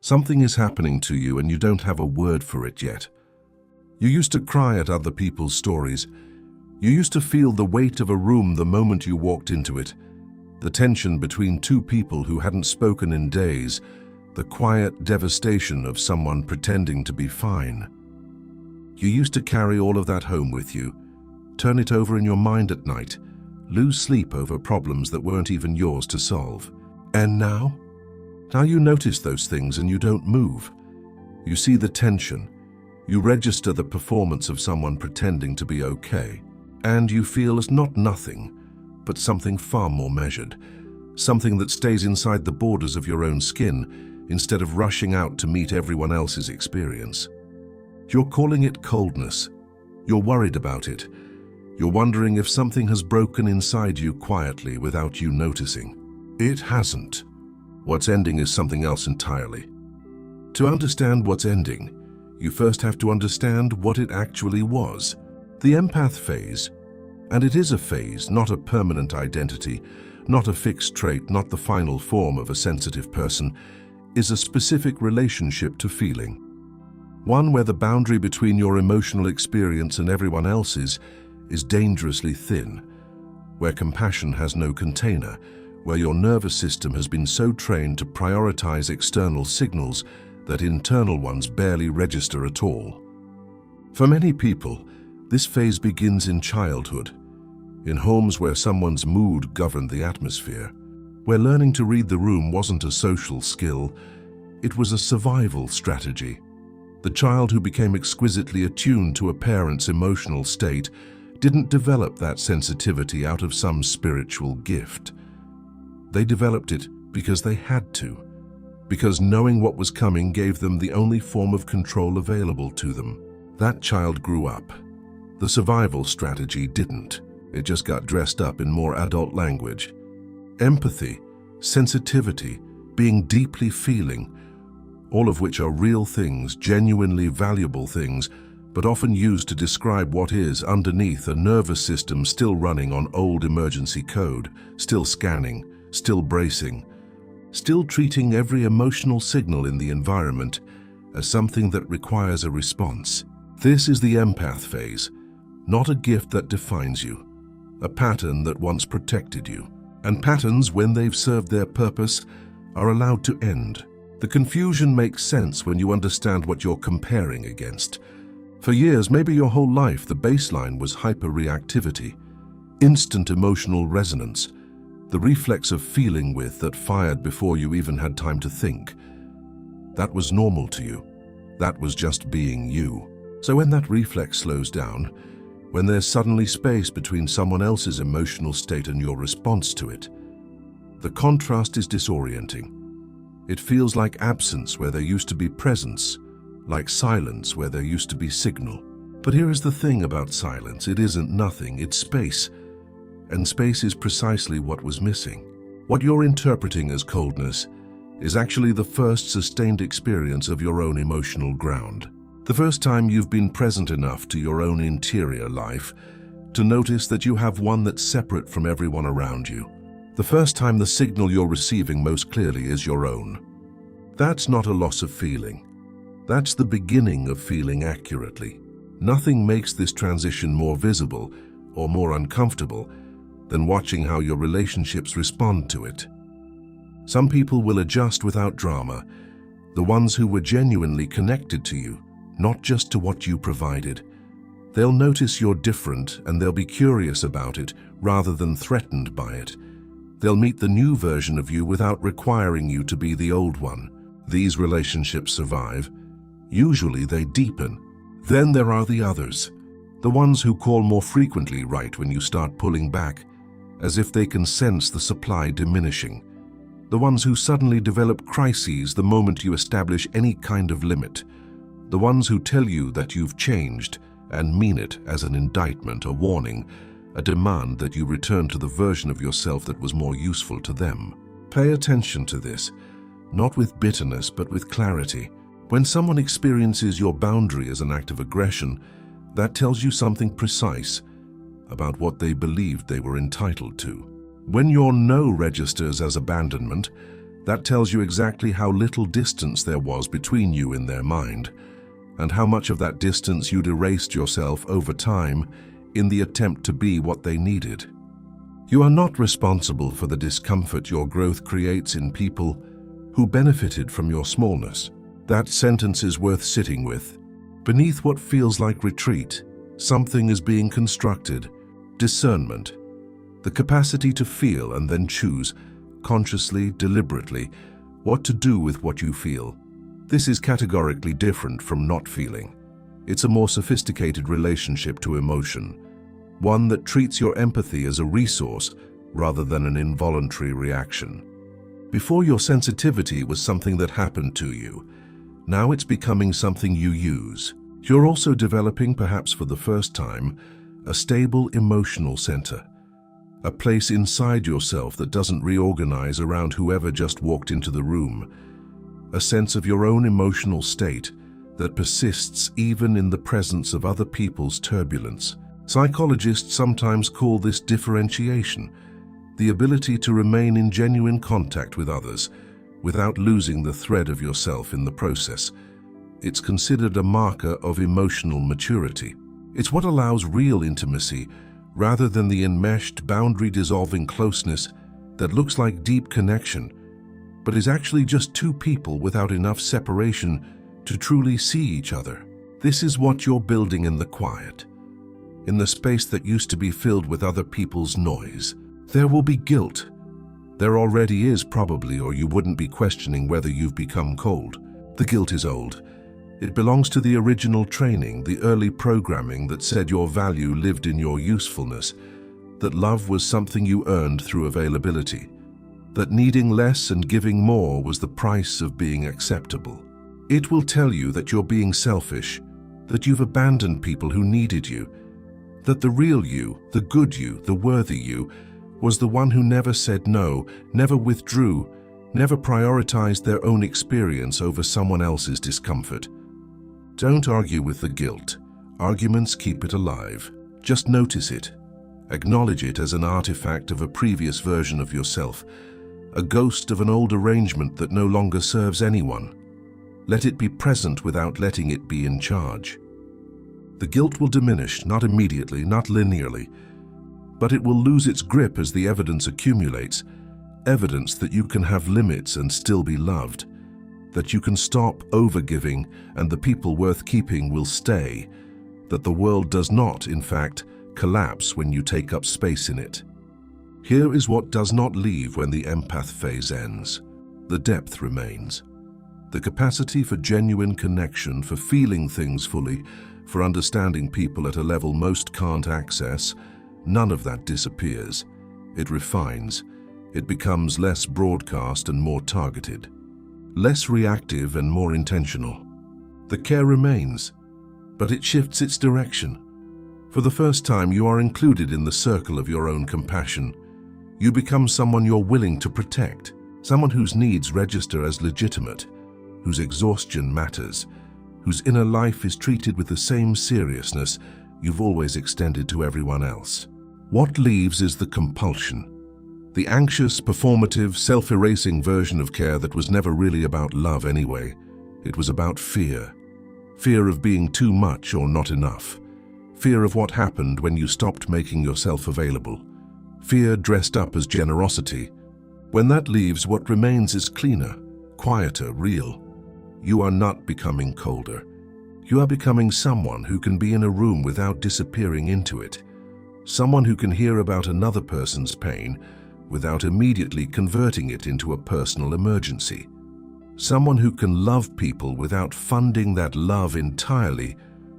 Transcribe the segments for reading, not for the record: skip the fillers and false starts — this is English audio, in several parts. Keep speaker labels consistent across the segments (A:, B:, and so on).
A: Something is happening to you and you don't have a word for it yet. You used to cry at other people's stories. You used to feel the weight of a room the moment you walked into it. The tension between two people who hadn't spoken in days. The quiet devastation of someone pretending to be fine. You used to carry all of that home with you, turn it over in your mind at night, lose sleep over problems that weren't even yours to solve. And now? Now you notice those things and you don't move. You see the tension. You register the performance of someone pretending to be okay. And you feel it's not nothing, but something far more measured. Something that stays inside the borders of your own skin instead of rushing out to meet everyone else's experience. You're calling it coldness. You're worried about it. You're wondering if something has broken inside you quietly without you noticing. It hasn't. What's ending is something else entirely. To understand what's ending, you first have to understand what it actually was. The empath phase, and it is a phase, not a permanent identity, not a fixed trait, not the final form of a sensitive person, is a specific relationship to feeling. One where the boundary between your emotional experience and everyone else's is dangerously thin, where compassion has no container, where your nervous system has been so trained to prioritize external signals that internal ones barely register at all. For many people, this phase begins in childhood, in homes where someone's mood governed the atmosphere, where learning to read the room wasn't a social skill, it was a survival strategy. The child who became exquisitely attuned to a parent's emotional state didn't develop that sensitivity out of some spiritual gift. They developed it because they had to, because knowing what was coming gave them the only form of control available to them. That child grew up. The survival strategy didn't. It just got dressed up in more adult language. Empathy, sensitivity, being deeply feeling, all of which are real things, genuinely valuable things, but often used to describe what is underneath a nervous system still running on old emergency code, still scanning, still bracing, still treating every emotional signal in the environment as something that requires a response. This is the empath phase, not a gift that defines you, a pattern that once protected you. And patterns, when they've served their purpose, are allowed to end. The confusion makes sense when you understand what you're comparing against. For years, maybe your whole life, the baseline was hyperreactivity, instant emotional resonance, the reflex of feeling with that fired before you even had time to think. That was normal to you. That was just being you. So when that reflex slows down, when there's suddenly space between someone else's emotional state and your response to it, the contrast is disorienting. It feels like absence where there used to be presence, like silence where there used to be signal. But here is the thing about silence. It isn't nothing, it's space. And space is precisely what was missing. What you're interpreting as coldness is actually the first sustained experience of your own emotional ground. The first time you've been present enough to your own interior life to notice that you have one that's separate from everyone around you. The first time the signal you're receiving most clearly is your own. That's not a loss of feeling. That's the beginning of feeling accurately. Nothing makes this transition more visible or more uncomfortable than watching how your relationships respond to it. Some people will adjust without drama, the ones who were genuinely connected to you, not just to what you provided. They'll notice you're different and they'll be curious about it rather than threatened by it. They'll meet the new version of you without requiring you to be the old one. These relationships survive. Usually they deepen. Then there are the others, the ones who call more frequently right when you start pulling back, as if they can sense the supply diminishing. The ones who suddenly develop crises the moment you establish any kind of limit. The ones who tell you that you've changed and mean it as an indictment, a warning, a demand that you return to the version of yourself that was more useful to them. Pay attention to this, not with bitterness but with clarity. When someone experiences your boundary as an act of aggression, that tells you something precise about what they believed they were entitled to. When your no registers as abandonment, That tells you exactly how little distance there was between you in their mind, and how much of that distance you'd erased yourself over time in the attempt to be what they needed. You are not responsible for the discomfort your growth creates in people who benefited from your smallness. That sentence is worth sitting with. Beneath what feels like retreat, something is being constructed: discernment, the capacity to feel and then choose, consciously, deliberately, what to do with what you feel. This is categorically different from not feeling. It's a more sophisticated relationship to emotion, one that treats your empathy as a resource rather than an involuntary reaction. Before, your sensitivity was something that happened to you. Now it's becoming something you use. You're also developing, perhaps for the first time, a stable emotional center, a place inside yourself that doesn't reorganize around whoever just walked into the room, a sense of your own emotional state that persists even in the presence of other people's turbulence. Psychologists sometimes call this differentiation, the ability to remain in genuine contact with others without losing the thread of yourself in the process. It's considered a marker of emotional maturity. It's what allows real intimacy rather than the enmeshed, boundary-dissolving closeness that looks like deep connection, but is actually just two people without enough separation to truly see each other. This is what you're building in the quiet, in the space that used to be filled with other people's noise. There will be guilt. There already is, probably, or you wouldn't be questioning whether you've become cold. The guilt is old. It belongs to the original training, the early programming that said your value lived in your usefulness, that love was something you earned through availability, that needing less and giving more was the price of being acceptable. It will tell you that you're being selfish, that you've abandoned people who needed you, that the real you, the good you, the worthy you, was the one who never said no, never withdrew, never prioritized their own experience over someone else's discomfort. Don't argue with the guilt. Arguments keep it alive. Just notice it. Acknowledge it as an artifact of a previous version of yourself, a ghost of an old arrangement that no longer serves anyone. Let it be present without letting it be in charge. The guilt will diminish, not immediately, not linearly, but it will lose its grip as the evidence accumulates, evidence that you can have limits and still be loved, that you can stop overgiving and the people worth keeping will stay, that the world does not, in fact, collapse when you take up space in it. Here is what does not leave when the empath phase ends. The depth remains. The capacity for genuine connection, for feeling things fully, for understanding people at a level most can't access, none of that disappears. It refines. It becomes less broadcast and more targeted, less reactive and more intentional. The care remains, but it shifts its direction. For the first time, you are included in the circle of your own compassion. You become someone you're willing to protect, someone whose needs register as legitimate, whose exhaustion matters, whose inner life is treated with the same seriousness you've always extended to everyone else. What leaves is the compulsion, the anxious, performative, self-erasing version of care that was never really about love anyway. It was about fear. Fear of being too much or not enough. Fear of what happened when you stopped making yourself available. Fear dressed up as generosity. When that leaves, what remains is cleaner, quieter, real. You are not becoming colder. You are becoming someone who can be in a room without disappearing into it. Someone who can hear about another person's pain without immediately converting it into a personal emergency. Someone who can love people without funding that love entirely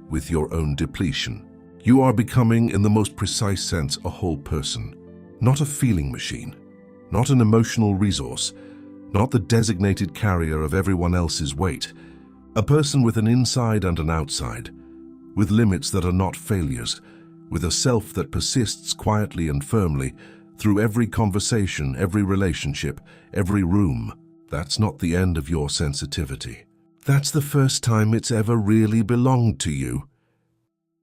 A: with your own depletion. You are becoming, in the most precise sense, a whole person. Not a feeling machine, not an emotional resource, not the designated carrier of everyone else's weight. A person with an inside and an outside, with limits that are not failures, with a self that persists quietly and firmly through every conversation, every relationship, every room. That's not the end of your sensitivity. That's the first time it's ever really belonged to you.